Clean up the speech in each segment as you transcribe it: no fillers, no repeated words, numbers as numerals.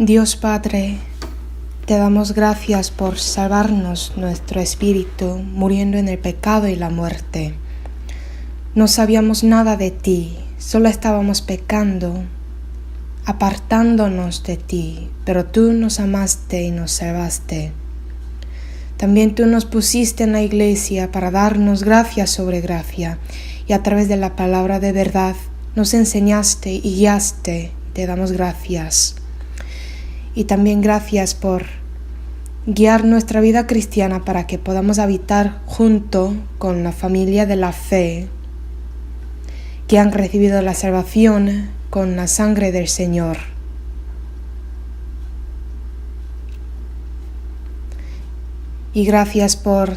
Dios Padre, te damos gracias por salvarnos nuestro espíritu muriendo en el pecado y la muerte. No sabíamos nada de ti, solo estábamos pecando, apartándonos de ti, pero tú nos amaste y nos salvaste. También tú nos pusiste en la iglesia para darnos gracia sobre gracia, y a través de la palabra de verdad nos enseñaste y guiaste. Te damos gracias. Y también gracias por guiar nuestra vida cristiana para que podamos habitar junto con la familia de la fe, que han recibido la salvación con la sangre del Señor. Y gracias por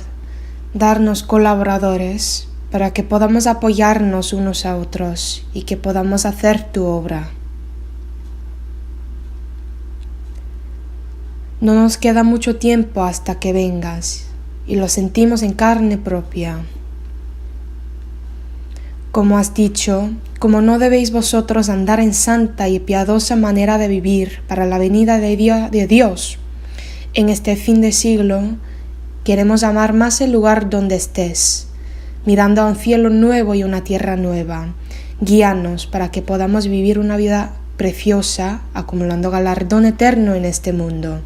darnos colaboradores para que podamos apoyarnos unos a otros y que podamos hacer tu obra. No nos queda mucho tiempo hasta que vengas, y lo sentimos en carne propia. Como has dicho, como no debéis vosotros andar en santa y piadosa manera de vivir para la venida de Dios, en este fin de siglo queremos amar más el lugar donde estés, mirando a un cielo nuevo y una tierra nueva. Guíanos para que podamos vivir una vida preciosa, acumulando galardón eterno en este mundo.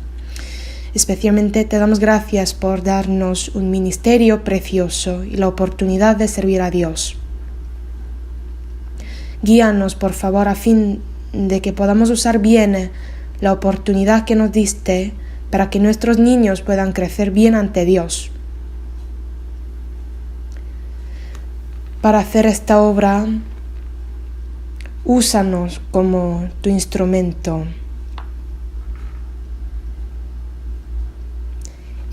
Especialmente te damos gracias por darnos un ministerio precioso y la oportunidad de servir a Dios. Guíanos, por favor, a fin de que podamos usar bien la oportunidad que nos diste para que nuestros niños puedan crecer bien ante Dios. Para hacer esta obra, úsanos como tu instrumento.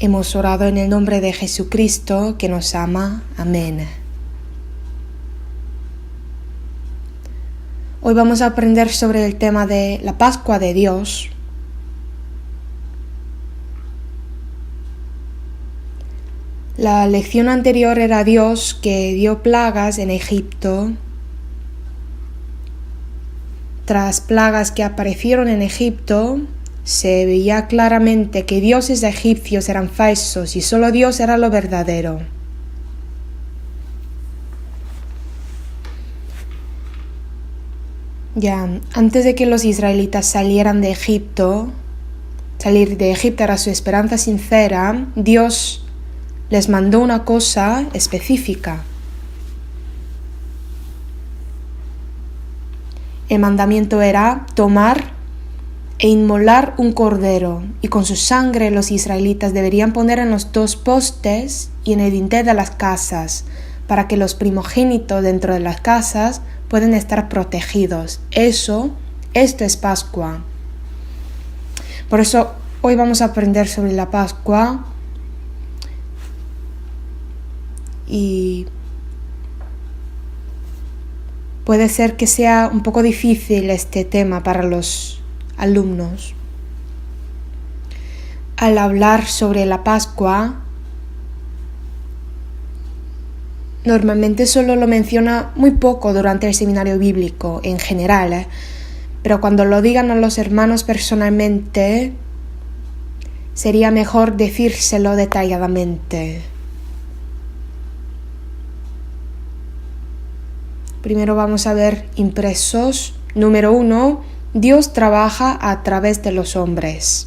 Hemos orado en el nombre de Jesucristo, que nos ama. Amén. Hoy vamos a aprender sobre el tema de la Pascua de Dios. La lección anterior era Dios que dio plagas en Egipto. Tras plagas que aparecieron en Egipto, se veía claramente que dioses egipcios eran falsos y solo Dios era lo verdadero. Ya, antes de que los israelitas salieran de Egipto, salir de Egipto era su esperanza sincera, Dios les mandó una cosa específica. El mandamiento era tomar e inmolar un cordero, y con su sangre los israelitas deberían poner en los dos postes y en el dintel de las casas, para que los primogénitos dentro de las casas puedan estar protegidos. Esto es Pascua. Por eso hoy vamos a aprender sobre la Pascua y puede ser que sea un poco difícil este tema para los alumnos. Al hablar sobre la Pascua, normalmente solo lo menciona muy poco durante el seminario bíblico en general, pero cuando lo digan a los hermanos personalmente, sería mejor decírselo detalladamente. Primero vamos a ver impresos. Número 1. Dios trabaja a través de los hombres.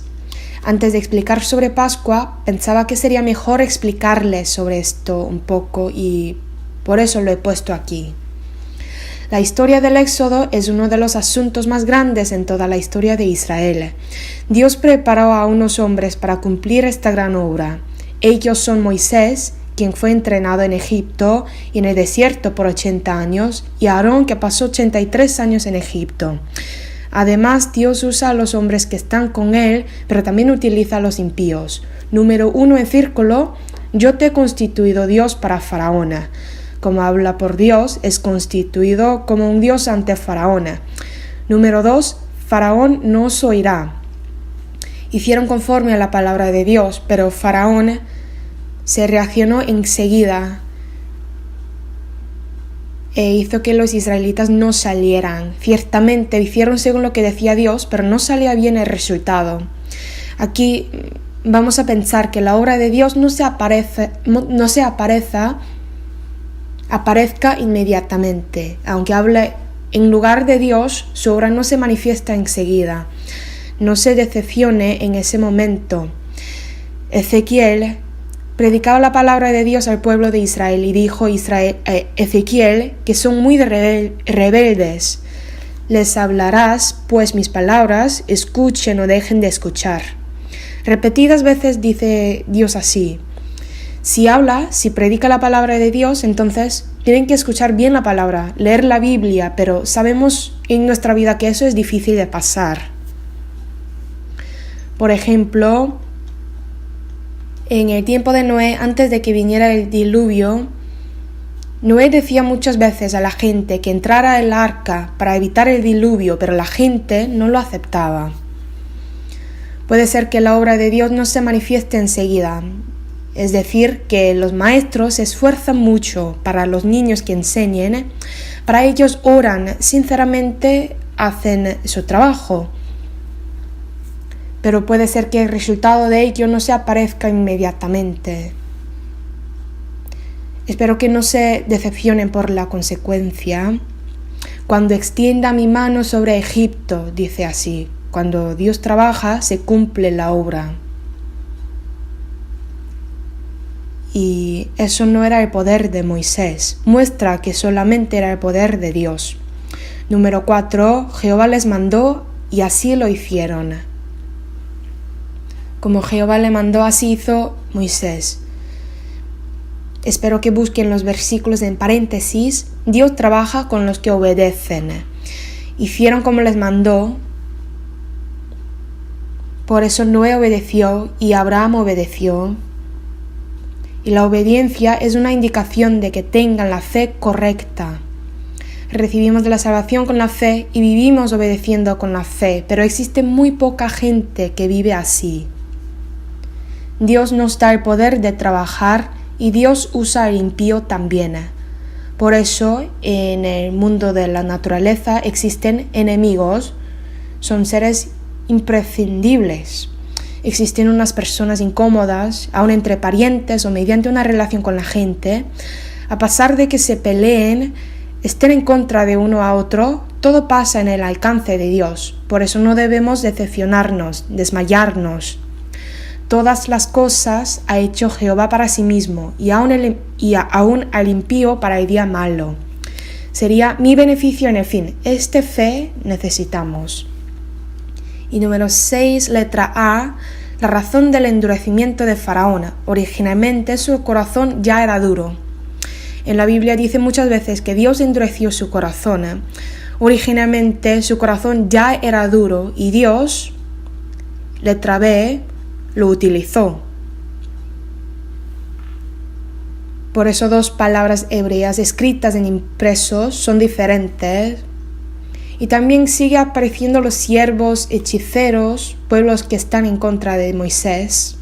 Antes de explicar sobre Pascua, pensaba que sería mejor explicarles sobre esto un poco y por eso lo he puesto aquí. La historia del Éxodo es uno de los asuntos más grandes en toda la historia de Israel. Dios preparó a unos hombres para cumplir esta gran obra. Ellos son Moisés, quien fue entrenado en Egipto y en el desierto por 80 años, y Aarón, que pasó 83 años en Egipto. Además, Dios usa a los hombres que están con Él, pero también utiliza a los impíos. Número 1 en círculo, yo te he constituido Dios para Faraón. Como habla por Dios, es constituido como un Dios ante Faraón. Número 2, Faraón no os oirá. Hicieron conforme a la palabra de Dios, pero Faraón se reaccionó enseguida e hizo que los israelitas no salieran. Ciertamente hicieron según lo que decía Dios, pero no salía bien el resultado. Aquí vamos a pensar que la obra de Dios no se aparezca inmediatamente. Aunque hable en lugar de Dios, su obra no se manifiesta enseguida. No se decepcione en ese momento. Ezequiel predicaba la palabra de Dios al pueblo de Israel y dijo Ezequiel que son muy rebeldes. Les hablarás, pues mis palabras, escuchen o dejen de escuchar. Repetidas veces dice Dios así. Si predica la palabra de Dios, entonces tienen que escuchar bien la palabra, leer la Biblia, pero sabemos en nuestra vida que eso es difícil de pasar. Por ejemplo, en el tiempo de Noé, antes de que viniera el diluvio, Noé decía muchas veces a la gente que entrara en el arca para evitar el diluvio, pero la gente no lo aceptaba. Puede ser que la obra de Dios no se manifieste enseguida, es decir, que los maestros se esfuerzan mucho para los niños que enseñen, para ellos oran, sinceramente hacen su trabajo. Pero puede ser que el resultado de ello no se aparezca inmediatamente. Espero que no se decepcionen por la consecuencia. Cuando extienda mi mano sobre Egipto, dice así, cuando Dios trabaja, se cumple la obra. Y eso no era el poder de Moisés, muestra que solamente era el poder de Dios. Número 4, Jehová les mandó y así lo hicieron. Como Jehová le mandó, así hizo Moisés. Espero que busquen los versículos en paréntesis. Dios trabaja con los que obedecen. Hicieron como les mandó. Por eso Noé obedeció y Abraham obedeció. Y la obediencia es una indicación de que tengan la fe correcta. Recibimos de la salvación con la fe y vivimos obedeciendo con la fe, pero existe muy poca gente que vive así. Dios nos da el poder de trabajar y Dios usa al impío también. Por eso, en el mundo de la naturaleza existen enemigos, son seres imprescindibles. Existen unas personas incómodas, aun entre parientes o mediante una relación con la gente. A pesar de que se peleen, estén en contra de uno a otro, todo pasa en el alcance de Dios. Por eso no debemos decepcionarnos, desmayarnos. Todas las cosas ha hecho Jehová para sí mismo, y aún al impío para el día malo. Sería mi beneficio en el fin. Este fe necesitamos. Y número 6, letra A, la razón del endurecimiento de Faraón. Originalmente su corazón ya era duro. En la Biblia dice muchas veces que Dios endureció su corazón. Originalmente su corazón ya era duro y Dios, letra B, lo utilizó. Por eso dos palabras hebreas escritas en impresos son diferentes. Y también sigue apareciendo los siervos, hechiceros, pueblos que están en contra de Moisés.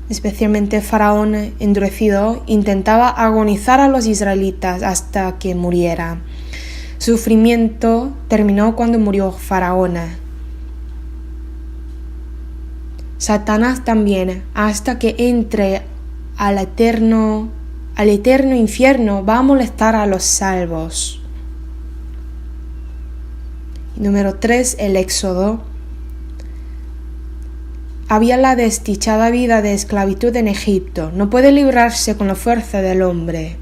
Especialmente Faraón endurecido intentaba agonizar a los israelitas hasta que muriera. Su sufrimiento terminó cuando murió Faraón. Satanás también, hasta que entre al eterno infierno, va a molestar a los salvos. Número 3, el Éxodo. Había la desdichada vida de esclavitud en Egipto. No puede librarse con la fuerza del hombre.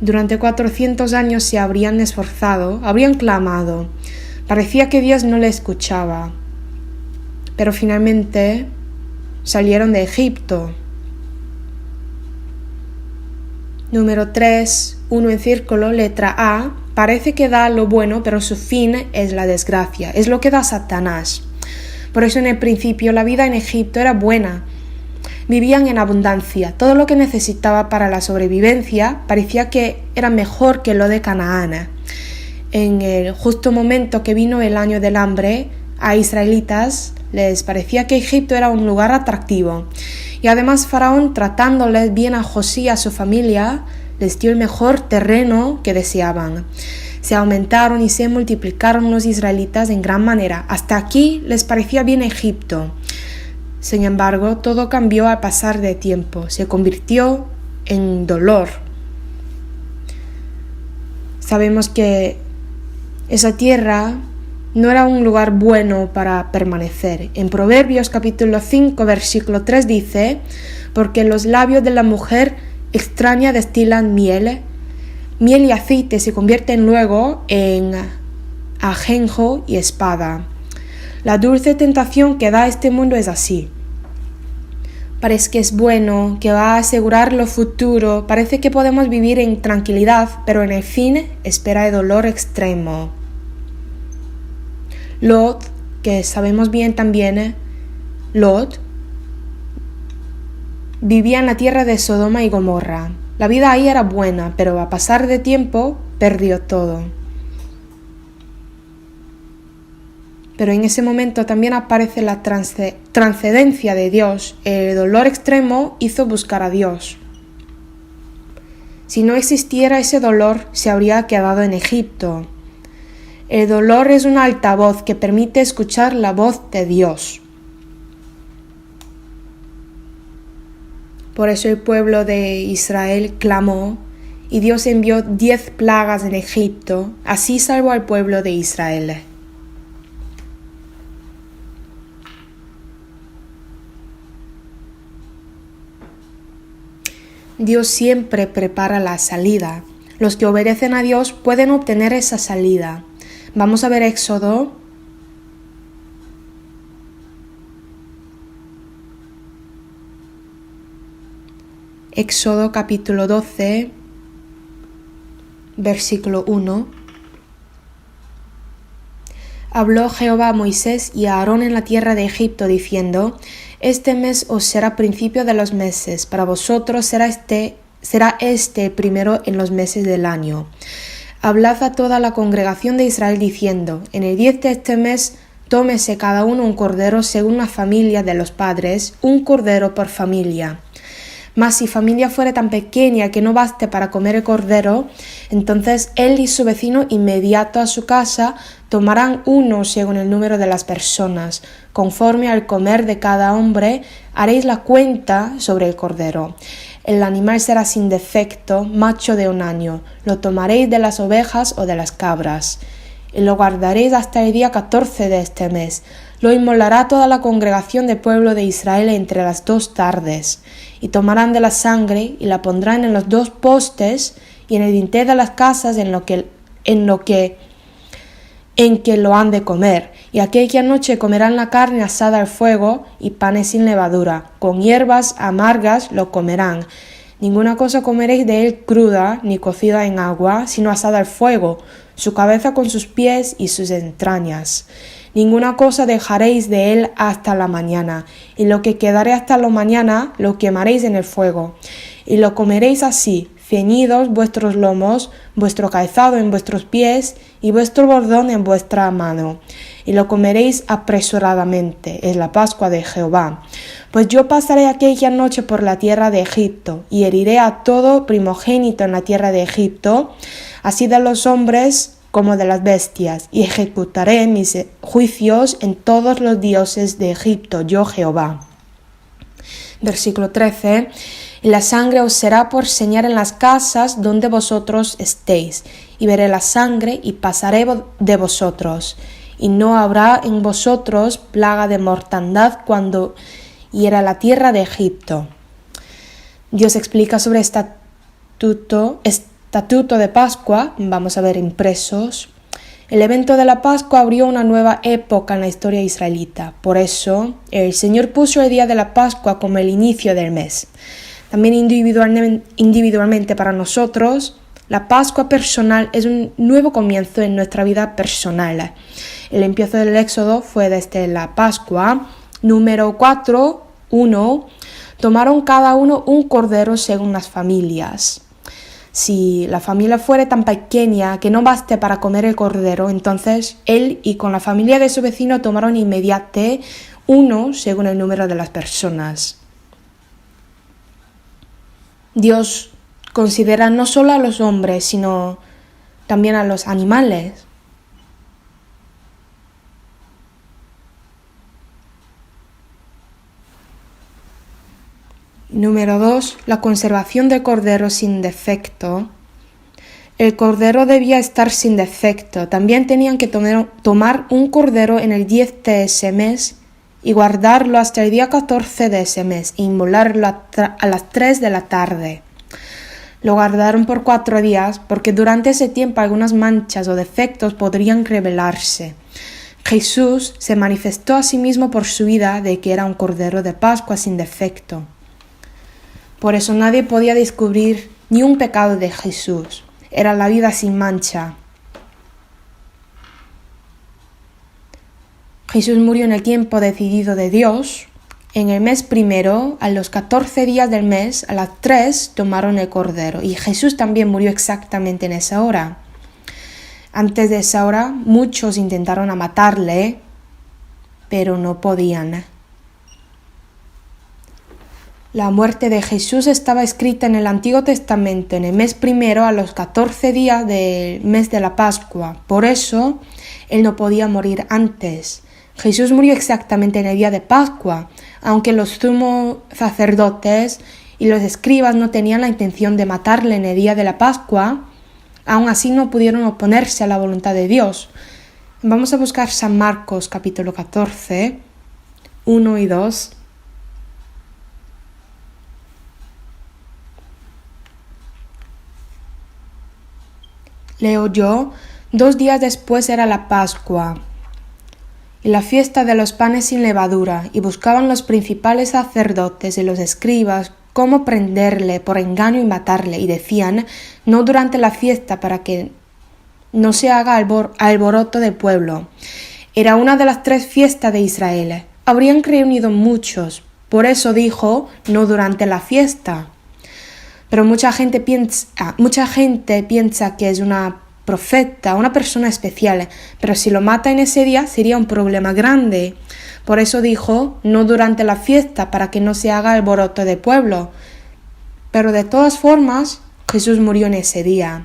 Durante 400 años se habrían esforzado, habrían clamado. Parecía que Dios no le escuchaba. Pero finalmente salieron de Egipto. Número 3, 1 en círculo, letra A. Parece que da lo bueno, pero su fin es la desgracia. Es lo que da Satanás. Por eso en el principio la vida en Egipto era buena. Vivían en abundancia. Todo lo que necesitaba para la sobrevivencia parecía que era mejor que lo de Canaán. En el justo momento que vino el año del hambre, a israelitas les parecía que Egipto era un lugar atractivo. Y además Faraón, tratándoles bien a José y a su familia, les dio el mejor terreno que deseaban. Se aumentaron y se multiplicaron los israelitas en gran manera. Hasta aquí les parecía bien Egipto. Sin embargo, todo cambió al pasar de tiempo. Se convirtió en dolor. Sabemos que esa tierra no era un lugar bueno para permanecer. En Proverbios capítulo 5, versículo 3 dice: porque los labios de la mujer extraña destilan miel y aceite se convierten luego en ajenjo y espada. La dulce tentación que da este mundo es así. Parece que es bueno, que va a asegurar lo futuro, parece que podemos vivir en tranquilidad, pero en el fin espera el dolor extremo. Lot, que sabemos bien también, Lot vivía en la tierra de Sodoma y Gomorra. La vida ahí era buena, pero a pasar de tiempo perdió todo. Pero en ese momento también aparece la trascendencia de Dios. El dolor extremo hizo buscar a Dios. Si no existiera ese dolor, se habría quedado en Egipto. El dolor es un altavoz que permite escuchar la voz de Dios. Por eso el pueblo de Israel clamó y Dios envió 10 plagas en Egipto. Así salvó al pueblo de Israel. Dios siempre prepara la salida. Los que obedecen a Dios pueden obtener esa salida. Vamos a ver Éxodo. Éxodo capítulo 12, versículo 1. Habló Jehová a Moisés y a Aarón en la tierra de Egipto, diciendo: este mes os será principio de los meses, para vosotros será este primero en los meses del año. Hablad a toda la congregación de Israel, diciendo: en el 10 de este mes tómese cada uno un cordero según la familia de los padres, un cordero por familia. Mas si familia fuere tan pequeña que no baste para comer el cordero, entonces él y su vecino inmediato a su casa tomarán uno según el número de las personas. Conforme al comer de cada hombre, haréis la cuenta sobre el cordero. El animal será sin defecto, macho de un año. Lo tomaréis de las ovejas o de las cabras. Y lo guardaréis hasta el día 14 de este mes. Lo inmolará toda la congregación del pueblo de Israel entre las 2 tardes. Y tomarán de la sangre y la pondrán en los 2 postes y en el dintel de las casas en que lo han de comer. Y aquella noche comerán la carne asada al fuego y panes sin levadura. Con hierbas amargas lo comerán. Ninguna cosa comeréis de él cruda, ni cocida en agua, sino asada al fuego, su cabeza con sus pies y sus entrañas. Ninguna cosa dejaréis de él hasta la mañana, y lo que quedare hasta la mañana lo quemaréis en el fuego. Y lo comeréis así, ceñidos vuestros lomos, vuestro calzado en vuestros pies, y vuestro bordón en vuestra mano. Y lo comeréis apresuradamente, es la Pascua de Jehová. Pues yo pasaré aquella noche por la tierra de Egipto, y heriré a todo primogénito en la tierra de Egipto, así de los hombres como de las bestias, y ejecutaré mis juicios en todos los dioses de Egipto, yo Jehová. Versículo 13. Y la sangre os será por señal en las casas donde vosotros estéis, y veré la sangre y pasaré de vosotros, y no habrá en vosotros plaga de mortandad cuando hiera la tierra de Egipto. Dios explica sobre estatuto de Pascua. Vamos a ver impresos. El evento de la Pascua abrió una nueva época en la historia israelita. Por eso, el Señor puso el día de la Pascua como el inicio del mes. También individualmente para nosotros, la Pascua personal es un nuevo comienzo en nuestra vida personal. El empiezo del Éxodo fue desde la Pascua. Número 4, 1. Tomaron cada uno un cordero según las familias. Si la familia fuera tan pequeña que no baste para comer el cordero, entonces él y con la familia de su vecino tomaron inmediatamente uno según el número de las personas. Dios considera no solo a los hombres, sino también a los animales. Número 2. La conservación del cordero sin defecto. El cordero debía estar sin defecto. También tenían que tomar un cordero en el 10 de ese mes y guardarlo hasta el día 14 de ese mes e inmolarlo a las 3 de la tarde. Lo guardaron por 4 días porque durante ese tiempo algunas manchas o defectos podrían revelarse. Jesús se manifestó a sí mismo por su vida de que era un cordero de Pascua sin defecto. Por eso nadie podía descubrir ni un pecado de Jesús. Era la vida sin mancha. Jesús murió en el tiempo decidido de Dios. En el mes primero, a los 14 días del mes, a las 3 tomaron el cordero. Y Jesús también murió exactamente en esa hora. Antes de esa hora, muchos intentaron matarle, pero no podían. La muerte de Jesús estaba escrita en el Antiguo Testamento, en el mes primero, a los 14 días del mes de la Pascua. Por eso, Él no podía morir antes. Jesús murió exactamente en el día de Pascua, aunque los sumos sacerdotes y los escribas no tenían la intención de matarle en el día de la Pascua, aún así no pudieron oponerse a la voluntad de Dios. Vamos a buscar San Marcos capítulo 14, 1 y 2. Leo yo, 2 días después era la Pascua y la fiesta de los panes sin levadura, y buscaban los principales sacerdotes y los escribas cómo prenderle por engaño y matarle, y decían, no durante la fiesta para que no se haga alboroto del pueblo. Era una de las 3 fiestas de Israel. Habrían reunido muchos, por eso dijo, no durante la fiesta. Pero mucha gente piensa que es una profeta, una persona especial, pero si lo mata en ese día sería un problema grande. Por eso dijo, no durante la fiesta, para que no se haga alboroto de pueblo. Pero de todas formas, Jesús murió en ese día.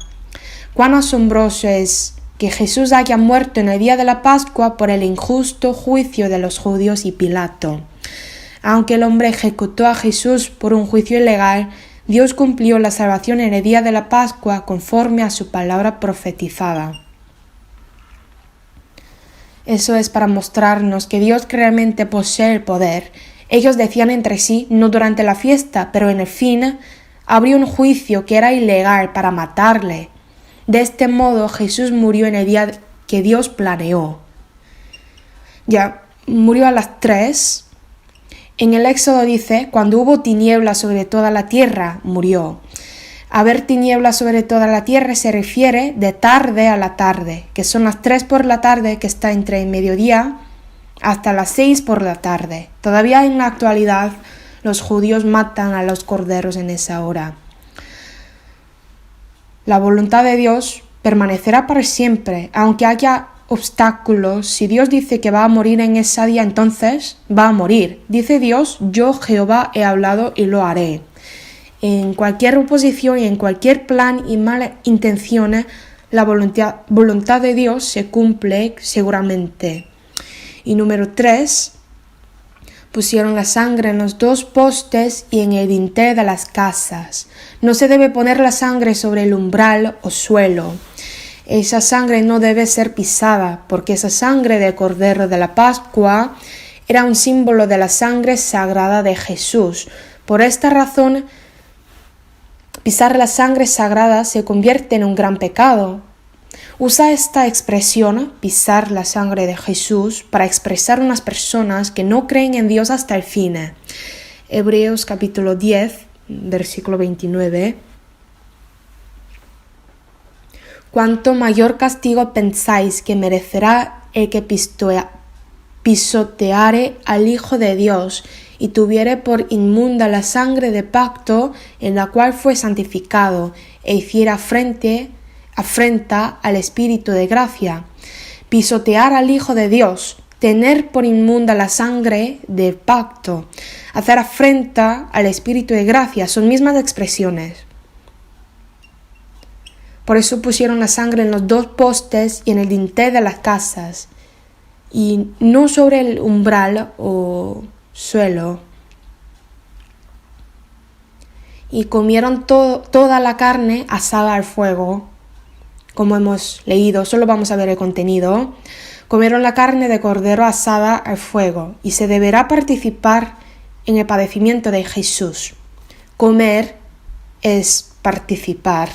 Cuán asombroso es que Jesús haya muerto en el día de la Pascua por el injusto juicio de los judíos y Pilato. Aunque el hombre ejecutó a Jesús por un juicio ilegal, Dios cumplió la salvación en el día de la Pascua conforme a su palabra profetizada. Eso es para mostrarnos que Dios realmente posee el poder. Ellos decían entre sí, no durante la fiesta, pero en el fin abrió un juicio que era ilegal para matarle. De este modo Jesús murió en el día que Dios planeó. Ya, murió a las 3. En el Éxodo dice, cuando hubo tinieblas sobre toda la tierra, murió. Haber tinieblas sobre toda la tierra se refiere de tarde a la tarde, que son las 3 por la tarde, que está entre el mediodía, hasta las 6 por la tarde. Todavía en la actualidad los judíos matan a los corderos en esa hora. La voluntad de Dios permanecerá para siempre, aunque haya obstáculos. Si Dios dice que va a morir en ese día, entonces va a morir. Dice Dios, yo Jehová he hablado y lo haré. En cualquier oposición y en cualquier plan y mala intención, la voluntad de Dios se cumple seguramente. Y número 3, pusieron la sangre en los 2 postes y en el dintel de las casas. No se debe poner la sangre sobre el umbral o suelo. Esa sangre no debe ser pisada, porque esa sangre del Cordero de la Pascua era un símbolo de la sangre sagrada de Jesús. Por esta razón, pisar la sangre sagrada se convierte en un gran pecado. Usa esta expresión, pisar la sangre de Jesús, para expresar unas personas que no creen en Dios hasta el fin. Hebreos capítulo 10, versículo 29. ¿Cuánto mayor castigo pensáis que merecerá el que pisoteare al Hijo de Dios y tuviere por inmunda la sangre de pacto en la cual fue santificado e hiciera afrenta al Espíritu de gracia? Pisotear al Hijo de Dios, tener por inmunda la sangre del pacto, hacer afrenta al Espíritu de gracia, son mismas expresiones. Por eso pusieron la sangre en los 2 postes y en el dintel de las casas, y no sobre el umbral o suelo. Y comieron toda la carne asada al fuego, como hemos leído, solo vamos a ver el contenido. Comieron la carne de cordero asada al fuego, y se deberá participar en el padecimiento de Jesús. Comer es participar.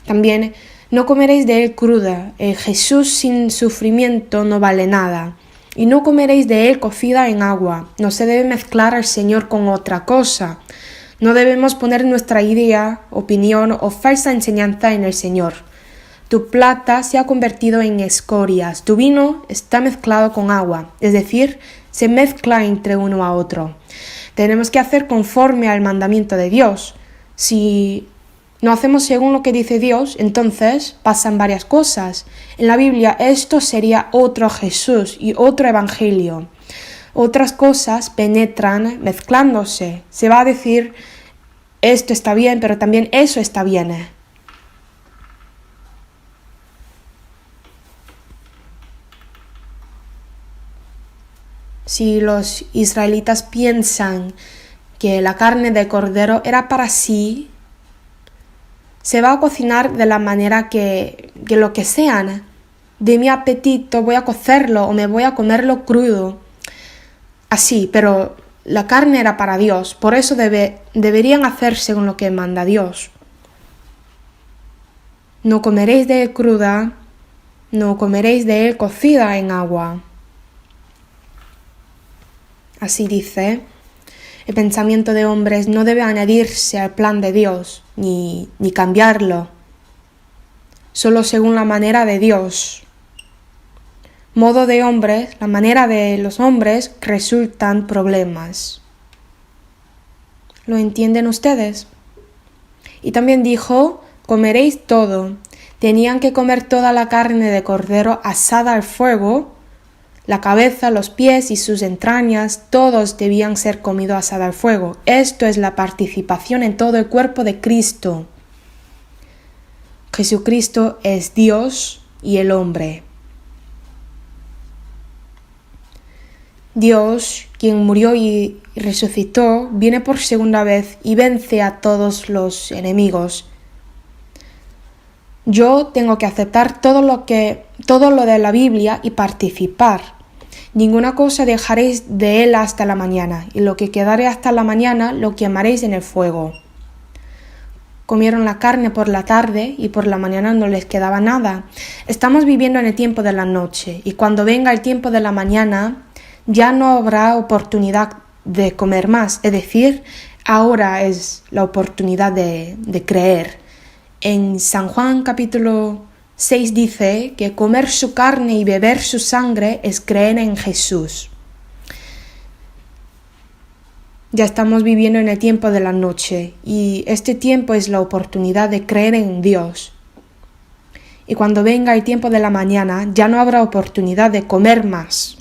También no comeréis de él cruda, el Jesús sin sufrimiento no vale nada. Y no comeréis de él cocida en agua, no se debe mezclar al Señor con otra cosa. No debemos poner nuestra idea, opinión o falsa enseñanza en el Señor. Tu plata se ha convertido en escorias, tu vino está mezclado con agua, es decir, se mezcla entre uno a otro. Tenemos que hacer conforme al mandamiento de Dios. Si no hacemos según lo que dice Dios, entonces pasan varias cosas. En la Biblia esto sería otro Jesús y otro evangelio. Otras cosas penetran mezclándose. Se va a decir, esto está bien, pero también eso está bien. Si los israelitas piensan que la carne de cordero era para sí, se va a cocinar de la manera que lo que sean. De mi apetito voy a cocerlo o me voy a comerlo crudo. Así, pero la carne era para Dios, por eso deberían hacer según lo que manda Dios. No comeréis de él cruda, no comeréis de él cocida en agua. Así dice. El pensamiento de hombres no debe añadirse al plan de Dios, ni cambiarlo. Solo según la manera de Dios. Modo de hombres, la manera de los hombres, resultan problemas. ¿Lo entienden ustedes? Y también dijo, comeréis todo. Tenían que comer toda la carne de cordero asada al fuego. La cabeza, los pies y sus entrañas, todos debían ser comidos asada al fuego. Esto es la participación en todo el cuerpo de Cristo. Jesucristo es Dios y el hombre. Dios, quien murió y resucitó, viene por segunda vez y vence a todos los enemigos. Yo tengo que aceptar todo lo de la Biblia y participar. Ninguna cosa dejaréis de él hasta la mañana, y lo que quedare hasta la mañana lo quemaréis en el fuego. Comieron la carne por la tarde y por la mañana no les quedaba nada. Estamos viviendo en el tiempo de la noche, y cuando venga el tiempo de la mañana ya no habrá oportunidad de comer más, es decir, ahora es la oportunidad de creer. En San Juan capítulo 6 dice que comer su carne y beber su sangre es creer en Jesús. Ya estamos viviendo en el tiempo de la noche y este tiempo es la oportunidad de creer en Dios. Y cuando venga el tiempo de la mañana ya no habrá oportunidad de comer más.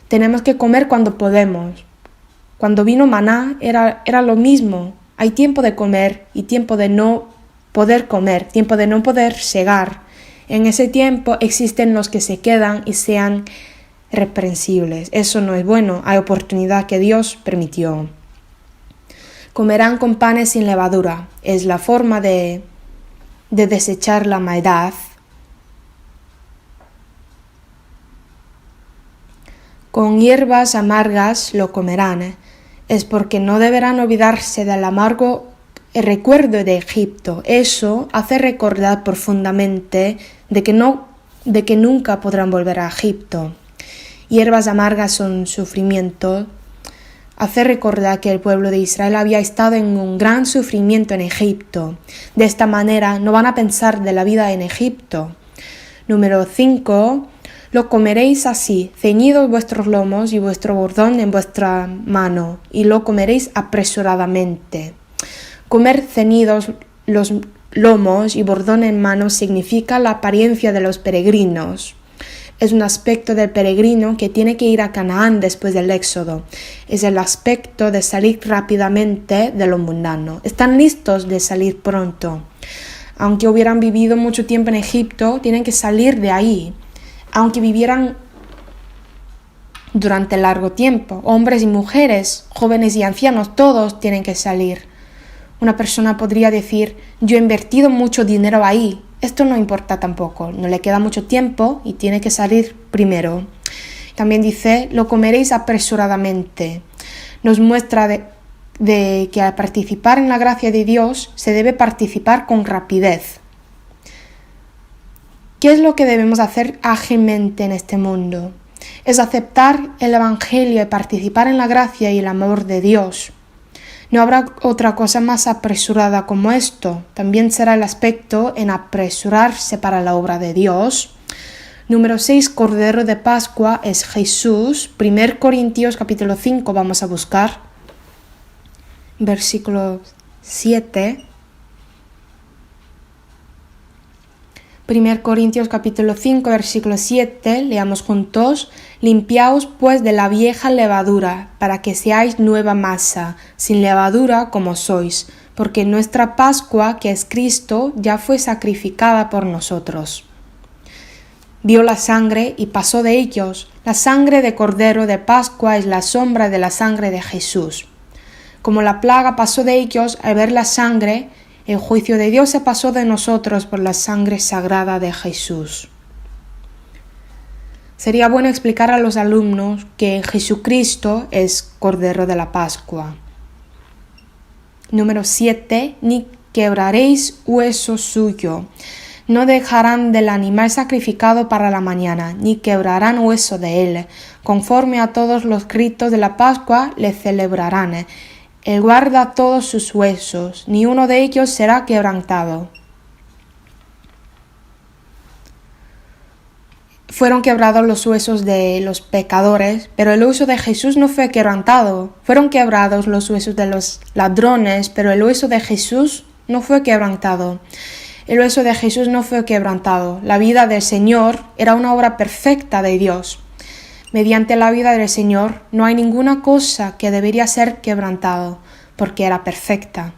Tenemos que comer cuando podemos. Cuando vino maná era lo mismo. Hay tiempo de comer y tiempo de no poder comer, tiempo de no poder segar. En ese tiempo existen los que se quedan y sean reprensibles. Eso no es bueno, hay oportunidad que Dios permitió. Comerán con panes sin levadura, es la forma de desechar la maldad. Con hierbas amargas lo comerán, es porque no deberán olvidarse del amargo recuerdo de Egipto. Eso hace recordar profundamente de que nunca podrán volver a Egipto. Hierbas amargas son sufrimiento. Hace recordar que el pueblo de Israel había estado en un gran sufrimiento en Egipto. De esta manera no van a pensar de la vida en Egipto. Número 5. Lo comeréis así, ceñidos vuestros lomos y vuestro bordón en vuestra mano, y lo comeréis apresuradamente. Comer ceñidos los lomos y bordón en mano significa la apariencia de los peregrinos. Es un aspecto del peregrino que tiene que ir a Canaán después del éxodo. Es el aspecto de salir rápidamente de lo mundano. Están listos de salir pronto. Aunque hubieran vivido mucho tiempo en Egipto, tienen que salir de ahí. Aunque vivieran durante largo tiempo, hombres y mujeres, jóvenes y ancianos, todos tienen que salir. Una persona podría decir, yo he invertido mucho dinero ahí. Esto no importa tampoco, no le queda mucho tiempo y tiene que salir primero. También dice, lo comeréis apresuradamente. Nos muestra de que al participar en la gracia de Dios se debe participar con rapidez. ¿Qué es lo que debemos hacer ágilmente en este mundo? Es aceptar el Evangelio y participar en la gracia y el amor de Dios. No habrá otra cosa más apresurada como esto. También será el aspecto en apresurarse para la obra de Dios. Número 6, Cordero de Pascua es Jesús. 1 Corintios capítulo 5 vamos a buscar. Versículo 7. 1 Corintios capítulo 5 versículo 7, leamos juntos, limpiaos pues de la vieja levadura, para que seáis nueva masa, sin levadura como sois, porque nuestra Pascua, que es Cristo, ya fue sacrificada por nosotros. Vio la sangre y pasó de ellos. La sangre de Cordero de Pascua es la sombra de la sangre de Jesús. Como la plaga pasó de ellos al ver la sangre, el juicio de Dios se pasó de nosotros por la sangre sagrada de Jesús. Sería bueno explicar a los alumnos que Jesucristo es Cordero de la Pascua. Número 7. Ni quebraréis hueso suyo. No dejarán del animal sacrificado para la mañana, ni quebrarán hueso de él. Conforme a todos los ritos de la Pascua le celebrarán. Él guarda todos sus huesos, ni uno de ellos será quebrantado. Fueron quebrados los huesos de los pecadores, pero el hueso de Jesús no fue quebrantado. Fueron quebrados los huesos de los ladrones, pero el hueso de Jesús no fue quebrantado. El hueso de Jesús no fue quebrantado. La vida del Señor era una obra perfecta de Dios. Mediante la vida del Señor no hay ninguna cosa que debería ser quebrantado, porque era perfecta.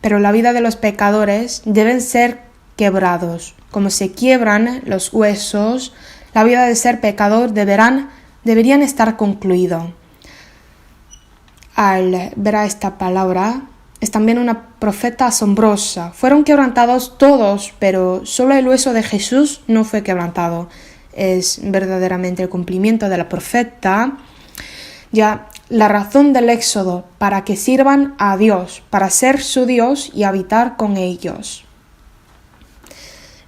Pero la vida de los pecadores deben ser quebrados. Como se quiebran los huesos, la vida de ser pecador deberían estar concluido. Al ver a esta palabra, es también una profeta asombrosa. Fueron quebrantados todos, pero solo el hueso de Jesús no fue quebrantado. Es verdaderamente el cumplimiento de la profeta, ya la razón del éxodo, para que sirvan a Dios, para ser su Dios y habitar con ellos.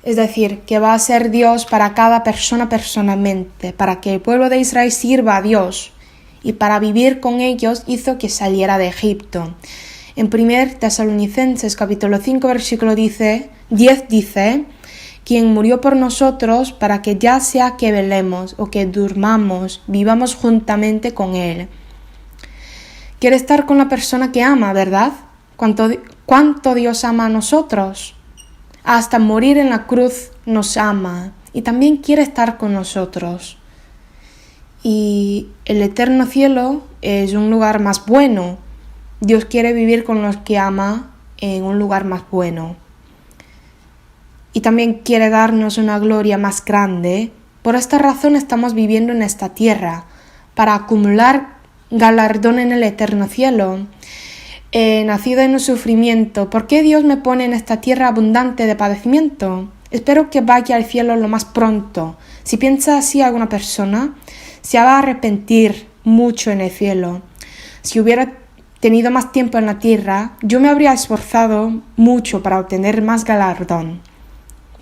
Es decir, que va a ser Dios para cada persona personalmente, para que el pueblo de Israel sirva a Dios, y para vivir con ellos hizo que saliera de Egipto. En 1 Tesalonicenses capítulo 5 versículo 10 dice, quien murió por nosotros para que ya sea que velemos o que durmamos, vivamos juntamente con Él. Quiere estar con la persona que ama, ¿verdad? ¿Cuánto Dios ama a nosotros? Hasta morir en la cruz nos ama y también quiere estar con nosotros. Y el eterno cielo es un lugar más bueno. Dios quiere vivir con los que ama en un lugar más bueno. Y también quiere darnos una gloria más grande. Por esta razón estamos viviendo en esta tierra, para acumular galardón en el eterno cielo. Nacido en un sufrimiento, ¿por qué Dios me pone en esta tierra abundante de padecimiento? Espero que vaya al cielo lo más pronto. Si piensa así alguna persona, se va a arrepentir mucho en el cielo. Si hubiera tenido más tiempo en la tierra, yo me habría esforzado mucho para obtener más galardón.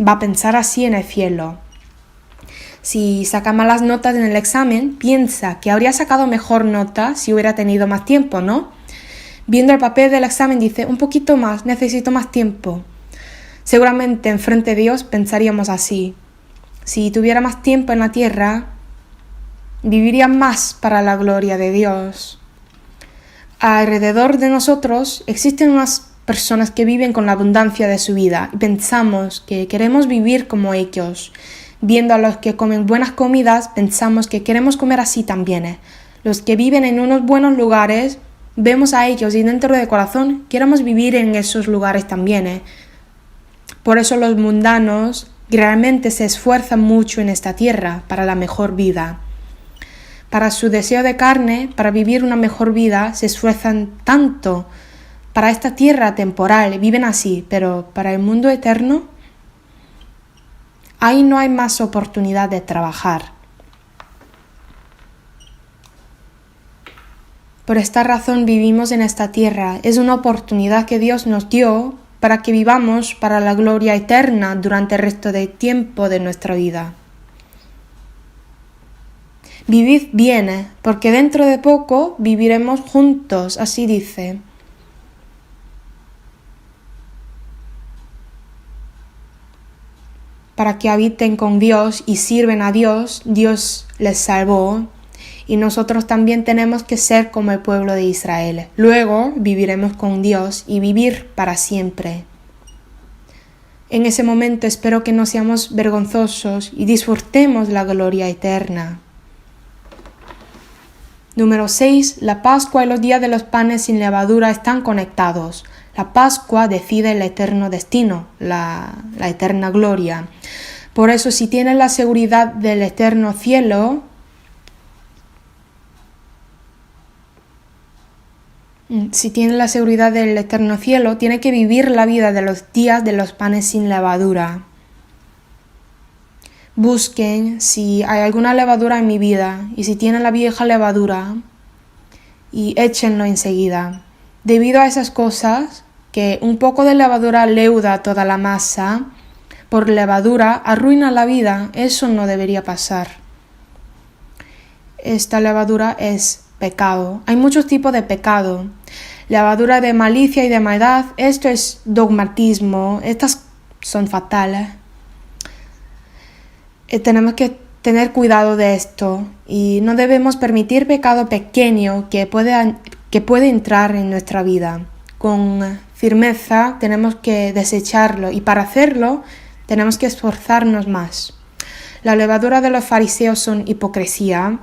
Va a pensar así en el cielo. Si saca malas notas en el examen, piensa que habría sacado mejor nota si hubiera tenido más tiempo, ¿no? Viendo el papel del examen dice, un poquito más, necesito más tiempo. Seguramente enfrente de Dios pensaríamos así. Si tuviera más tiempo en la tierra, viviría más para la gloria de Dios. Alrededor de nosotros existen unas personas que viven con la abundancia de su vida y pensamos que queremos vivir como ellos. Viendo a los que comen buenas comidas, pensamos que queremos comer así también. Los que viven en unos buenos lugares, vemos a ellos y dentro del corazón queremos vivir en esos lugares también. Por eso los mundanos realmente se esfuerzan mucho en esta tierra para la mejor vida. Para su deseo de carne, para vivir una mejor vida, se esfuerzan tanto. Para esta tierra temporal viven así, pero para el mundo eterno, ahí no hay más oportunidad de trabajar. Por esta razón vivimos en esta tierra. Es una oportunidad que Dios nos dio para que vivamos para la gloria eterna durante el resto del tiempo de nuestra vida. Vivid bien, porque dentro de poco viviremos juntos, así dice. Para que habiten con Dios y sirven a Dios, Dios les salvó. Y nosotros también tenemos que ser como el pueblo de Israel. Luego viviremos con Dios y vivir para siempre. En ese momento espero que no seamos vergonzosos y disfrutemos la gloria eterna. Número 6. La Pascua y los días de los panes sin levadura están conectados. La Pascua decide el eterno destino, la eterna gloria. Por eso, si tienes la seguridad del eterno cielo, tiene que vivir la vida de los días de los panes sin levadura. Busquen si hay alguna levadura en mi vida y si tienen la vieja levadura y échenlo enseguida. Debido a esas cosas, que un poco de levadura leuda toda la masa, por levadura arruina la vida, eso no debería pasar. Esta levadura es pecado. Hay muchos tipos de pecado. Levadura de malicia y de maldad, esto es dogmatismo, estas son fatales. Tenemos que tener cuidado de esto y no debemos permitir pecado pequeño que puede entrar en nuestra vida. Con firmeza tenemos que desecharlo y para hacerlo tenemos que esforzarnos más. La levadura de los fariseos son hipocresía.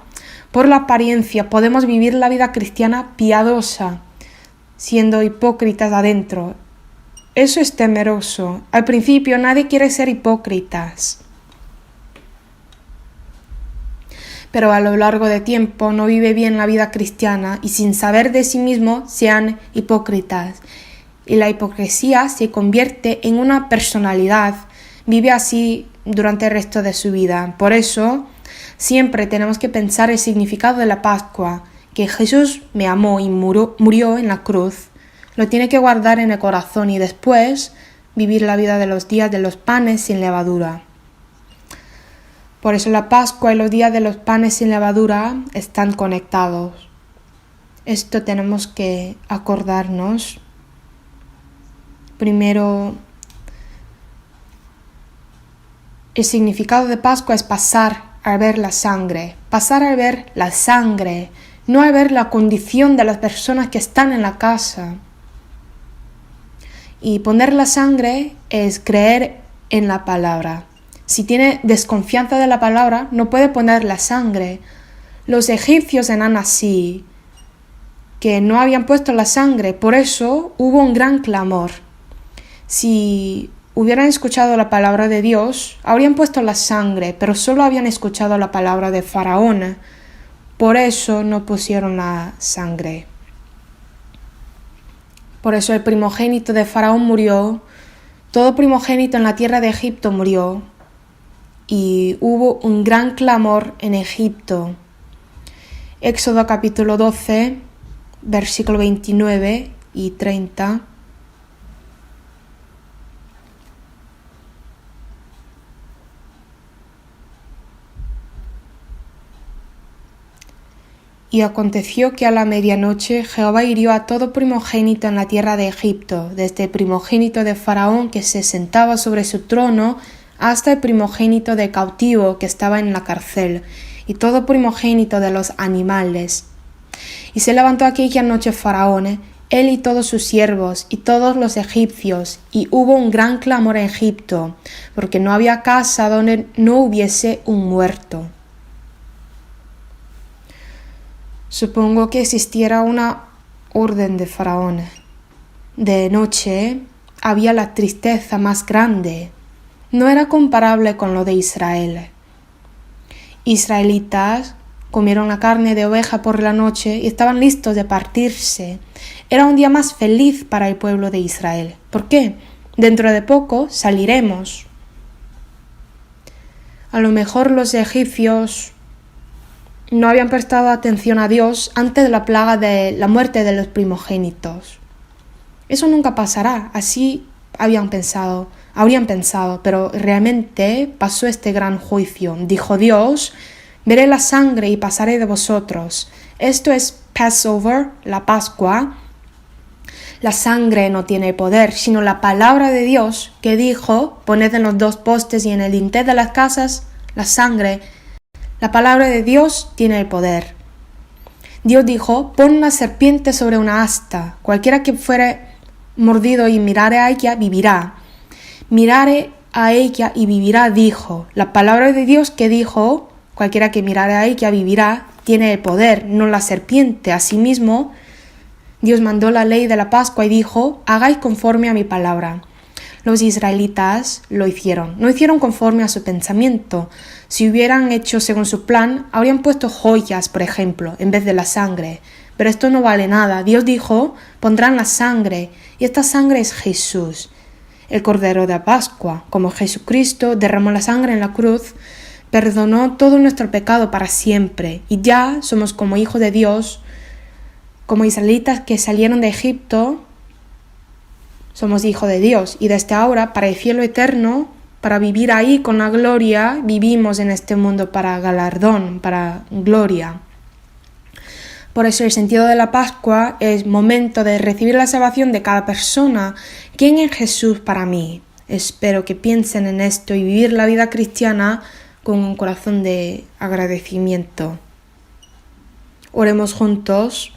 Por la apariencia podemos vivir la vida cristiana piadosa, siendo hipócritas adentro. Eso es temeroso. Al principio nadie quiere ser hipócritas. Pero a lo largo del tiempo no vive bien la vida cristiana y sin saber de sí mismo sean hipócritas. Y la hipocresía se convierte en una personalidad. Vive así durante el resto de su vida. Por eso, siempre tenemos que pensar el significado de la Pascua, que Jesús me amó y murió en la cruz. Lo tiene que guardar en el corazón y después vivir la vida de los días de los panes sin levadura. Por eso la Pascua y los días de los panes sin levadura están conectados. Esto tenemos que acordarnos. Primero, el significado de Pascua es pasar a ver la sangre. Pasar a ver la sangre, no a ver la condición de las personas que están en la casa. Y poner la sangre es creer en la palabra. Si tiene desconfianza de la palabra, no puede poner la sangre. Los egipcios eran así, que no habían puesto la sangre, por eso hubo un gran clamor. Si hubieran escuchado la palabra de Dios, habrían puesto la sangre, pero solo habían escuchado la palabra de Faraón. Por eso no pusieron la sangre. Por eso el primogénito de Faraón murió, todo primogénito en la tierra de Egipto murió. Y hubo un gran clamor en Egipto. Éxodo capítulo 12, versículo 29 y 30. Y aconteció que a la medianoche Jehová hirió a todo primogénito en la tierra de Egipto, desde el primogénito de Faraón que se sentaba sobre su trono, hasta el primogénito de cautivo que estaba en la cárcel, y todo primogénito de los animales. Y se levantó aquella noche Faraón, él y todos sus siervos y todos los egipcios, y hubo un gran clamor en Egipto, porque no había casa donde no hubiese un muerto. Supongo que existiera una orden de Faraón. De noche había la tristeza más grande. No era comparable con lo de Israel. Israelitas comieron la carne de oveja por la noche y estaban listos de partirse. Era un día más feliz para el pueblo de Israel. ¿Por qué? Dentro de poco saliremos. A lo mejor los egipcios no habían prestado atención a Dios antes de la plaga de la muerte de los primogénitos. Eso nunca pasará, así habrían pensado, pero realmente pasó este gran juicio. Dijo Dios: veré la sangre y pasaré de vosotros. Esto es Passover, la Pascua. La sangre no tiene poder, sino la palabra de Dios que dijo: poned en los dos postes y en el dintel de las casas la sangre. La palabra de Dios tiene el poder. Dios dijo: pon una serpiente sobre una asta. Cualquiera que fuere mordido y mirare a ella, vivirá. Mirare a ella y vivirá, dijo. La palabra de Dios que dijo: cualquiera que mirare a ella vivirá, tiene el poder, no la serpiente. Asimismo, Dios mandó la ley de la Pascua y dijo: hagáis conforme a mi palabra. Los israelitas lo hicieron. No hicieron conforme a su pensamiento. Si hubieran hecho según su plan, habrían puesto joyas, por ejemplo, en vez de la sangre. Pero esto no vale nada. Dios dijo: pondrán la sangre, y esta sangre es Jesús, el Cordero de la Pascua. Como Jesucristo derramó la sangre en la cruz, perdonó todo nuestro pecado para siempre, y ya somos como hijos de Dios, como israelitas que salieron de Egipto. Somos hijos de Dios, y desde ahora, para el cielo eterno, para vivir ahí con la gloria, vivimos en este mundo para galardón, para gloria. Por eso el sentido de la Pascua es momento de recibir la salvación de cada persona. ¿Quién es Jesús para mí? Espero que piensen en esto y vivir la vida cristiana con un corazón de agradecimiento. Oremos juntos.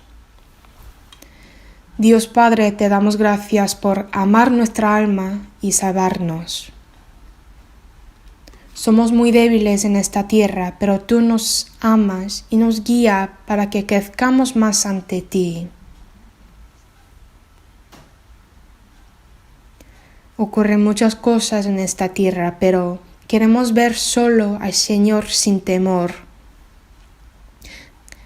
Dios Padre, te damos gracias por amar nuestra alma y salvarnos. Somos muy débiles en esta tierra, pero tú nos amas y nos guías para que crezcamos más ante ti. Ocurren muchas cosas en esta tierra, pero queremos ver solo al Señor sin temor.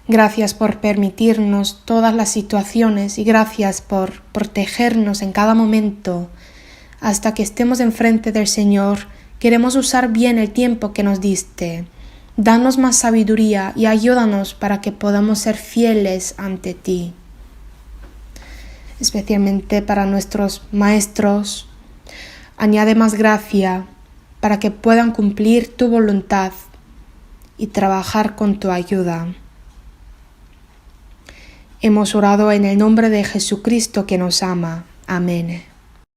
Gracias por permitirnos todas las situaciones y gracias por protegernos en cada momento. Hasta que estemos enfrente del Señor, queremos usar bien el tiempo que nos diste. Danos más sabiduría y ayúdanos para que podamos ser fieles ante ti. Especialmente para nuestros maestros, añade más gracia para que puedan cumplir tu voluntad y trabajar con tu ayuda. Hemos orado en el nombre de Jesucristo que nos ama. Amén.